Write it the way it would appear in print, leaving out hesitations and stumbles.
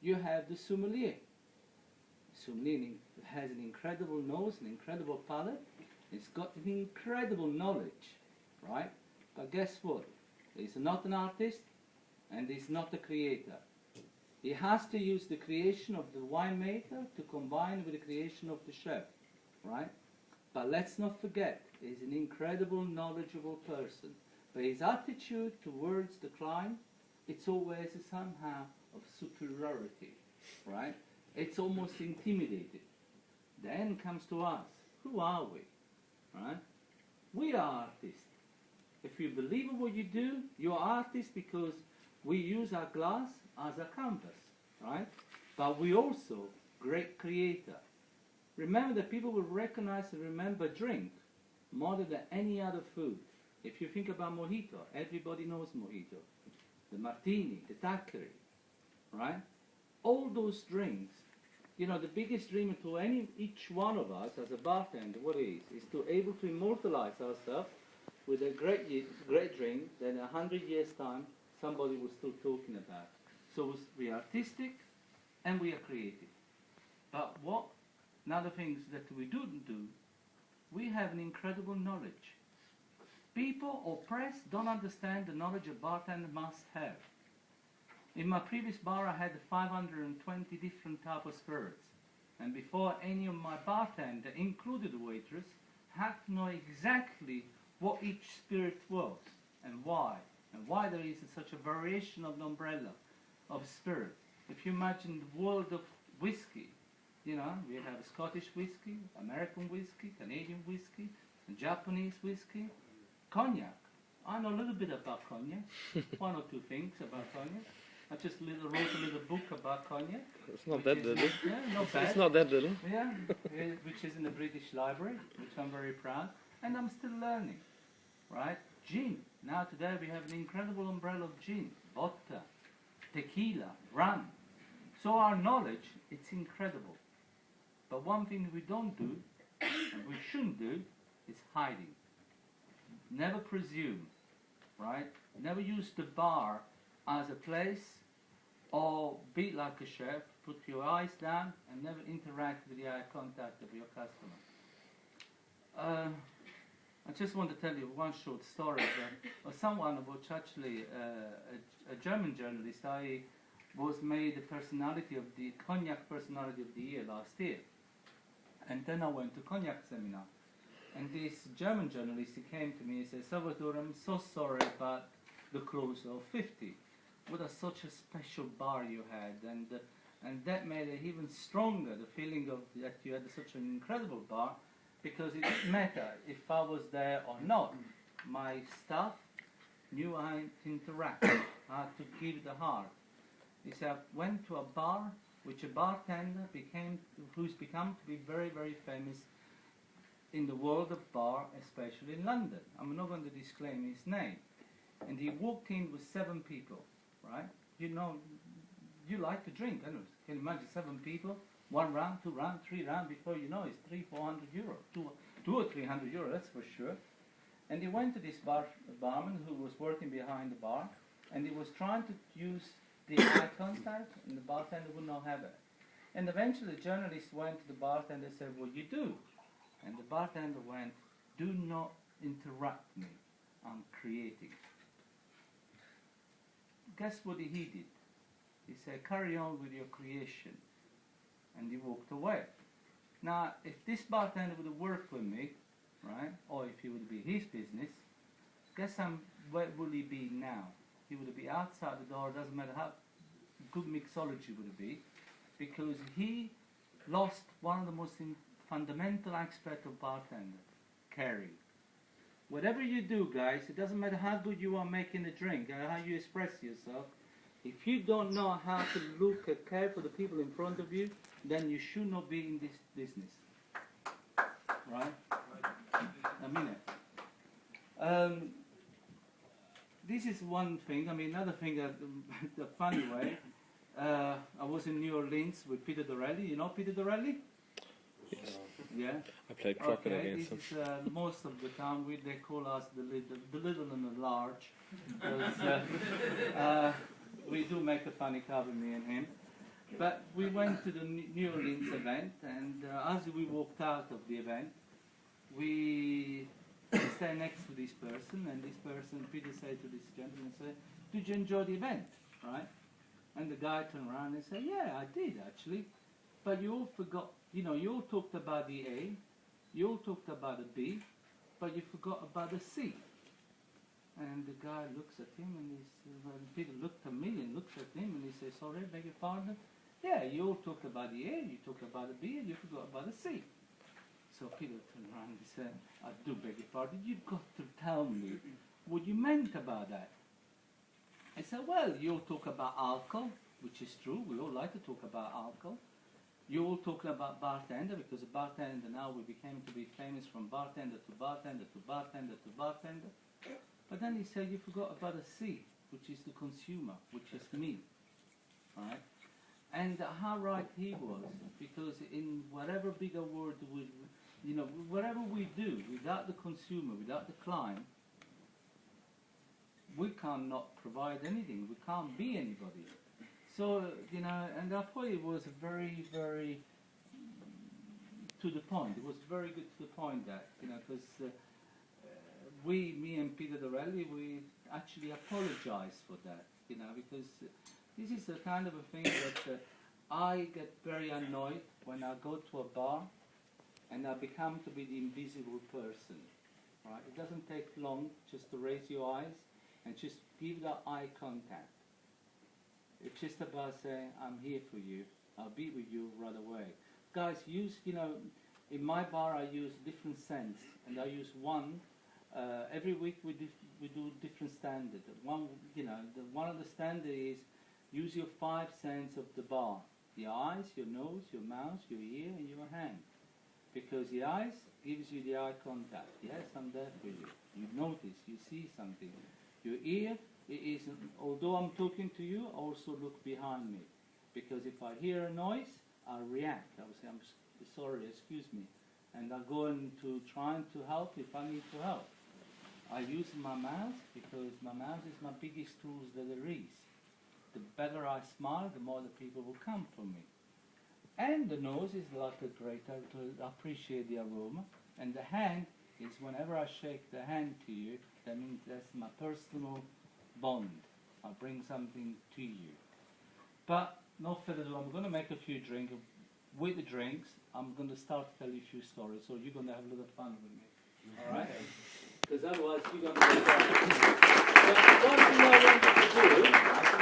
you have the sommelier. Sommelier has an incredible nose, an incredible palate. It's got an incredible knowledge, right? But guess what? He's not an artist, and he's not a creator. He has to use the creation of the winemaker to combine with the creation of the chef, right? But let's not forget, he's an incredible, knowledgeable person. But his attitude towards the client, it's always somehow of superiority, right? It's almost intimidated. Then comes to us. Who are we, right? We are artists. If you believe in what you do, you're artists because we use our glass as a canvas, right? But we also great creator. Remember that people will recognize and remember drink more than any other food. If you think about mojito, everybody knows mojito. The martini, the daiquiri, right? All those drinks, you know, the biggest dream to each one of us as a bartender, what is to able to immortalize ourselves with a great drink that in 100 years' time somebody was still talking about. So we are artistic and we are creative. But what another things that we don't do, we have an incredible knowledge. People or press don't understand the knowledge a bartender must have. In my previous bar I had 520 different types of spirits. And before any of my bartender, included the waitress, had to know exactly what each spirit was and why there is such a variation of the umbrella of spirit. If you imagine the world of whiskey, you know, we have Scottish whiskey, American whiskey, Canadian whiskey, and Japanese whiskey, cognac. I know a little bit about cognac, one or two things about cognac. I just wrote a little book about cognac. It's not that little. Yeah, not bad. It's not that little. Yeah, which is in the British Library, which I'm very proud, and I'm still learning, right? Gin. Now today we have an incredible umbrella of gin, vodka, tequila, rum. So our knowledge, it's incredible. But one thing we don't do, and we shouldn't do, is hiding. Never presume, right? Never use the bar as a place, or be like a chef, put your eyes down and never interact with the eye contact of your customer. I just want to tell you one short story of someone which actually, a German journalist, I was made the personality of the cognac personality of the year last year. And then I went to cognac seminar. And this German journalist, he came to me and said, Salvatore, I'm so sorry about the close of 50. What such a special bar you had. And that made it even stronger, the feeling of that you had such an incredible bar, because it didn't matter if I was there or not. My staff knew I had to interact. I had to give it a heart. He said, I went to a bar which a bartender who's become to be very, very famous in the world of bar, especially in London. I'm not going to disclaim his name. And he walked in with 7 people, right? You know, you like to drink, I don't know. Can you imagine 7 people, 1 round, 2 round, 3 round, before you know it's 300-400 euro, 2 or 300 euro, that's for sure. And he went to this barman who was working behind the bar, and he was trying to use the eye contact, and the bartender would not have it. And eventually the journalist went to the bartender and said, what you do? And the bartender went, do not interrupt me, I'm creating. Guess what he did? He said, carry on with your creation. And he walked away. Now, if this bartender would have worked with me, right, or if he would be his business, guess where would he be now? He would be outside the door, doesn't matter how good mixology would be, because he lost one of the most fundamental aspects of bartender, caring. Whatever you do, guys, it doesn't matter how good you are making a drink, or how you express yourself, if you don't know how to look and care for the people in front of you, then you should not be in this business. Right? I mean it. This is one thing. I mean, another thing, the funny way, I was in New Orleans with Peter Dorelli. You know Peter Dorelli? Yes. Yeah. I played croquet against him. This is most of the time they call us the little and the large, because we do make a funny cover, me and him. But we went to the New Orleans event, and as we walked out of the event, we stand next to this person, and this person, Peter said to this gentleman, said, "Did you enjoy the event?" Right? And the guy turned around and said, "Yeah, I did actually. But you all forgot, you know, you all talked about the A, you all talked about the B, but you forgot about the C." And the guy looks at him, and Peter looked at me and looks at him, and he says, "Sorry, beg your pardon? Yeah, you all talked about the A, you talked about the B, and you forgot about the C." So Peter turned around and said, "I do beg your pardon, you've got to tell me what you meant about that." I said, "Well, you all talk about alcohol, which is true, we all like to talk about alcohol. You all talking about bartender, because a bartender now we became to be famous from bartender to bartender to bartender to bartender. But then he said, you forgot about the C, which is the consumer, which is me." Right? And how right he was, because in whatever bigger word we, you know, whatever we do without the consumer, without the client, we cannot provide anything. We can't be anybody. So, you know, and I thought it was very, very to the point. It was very good to the point that, you know, because me and Peter Dorelli, we actually apologized for that, you know, because this is the kind of a thing that I get very annoyed when I go to a bar and I become to be the invisible person, right? It doesn't take long just to raise your eyes and just give that eye contact. It's just about saying, "I'm here for you. I'll be with you right away." Guys, use, you know, in my bar I use different scents, and I use one. Every week we do different standard. One, you know, one of the standard is use your 5 senses of the bar: your eyes, your nose, your mouth, your ear, and your hand. Because the eyes gives you the eye contact. Yes, I'm there for you. You notice, you see something. Your ear, it is, although I'm talking to you, also look behind me. Because if I hear a noise, I'll react. I will say, "I'm sorry, excuse me." And I'll go into trying to help if I need to help. I use my mouth because my mouth is my biggest tool that there is. The better I smile, the more the people will come for me. And the nose is like a greater to appreciate the aroma. And the hand is whenever I shake the hand to you, that means that's my personal bond. I bring something to you. But no further ado, I'm going to make a few drinks. With the drinks, I'm going to start to tell you a few stories, so you're going to have a little fun with me. All right? Because otherwise you're going to get But one thing I wanted to do,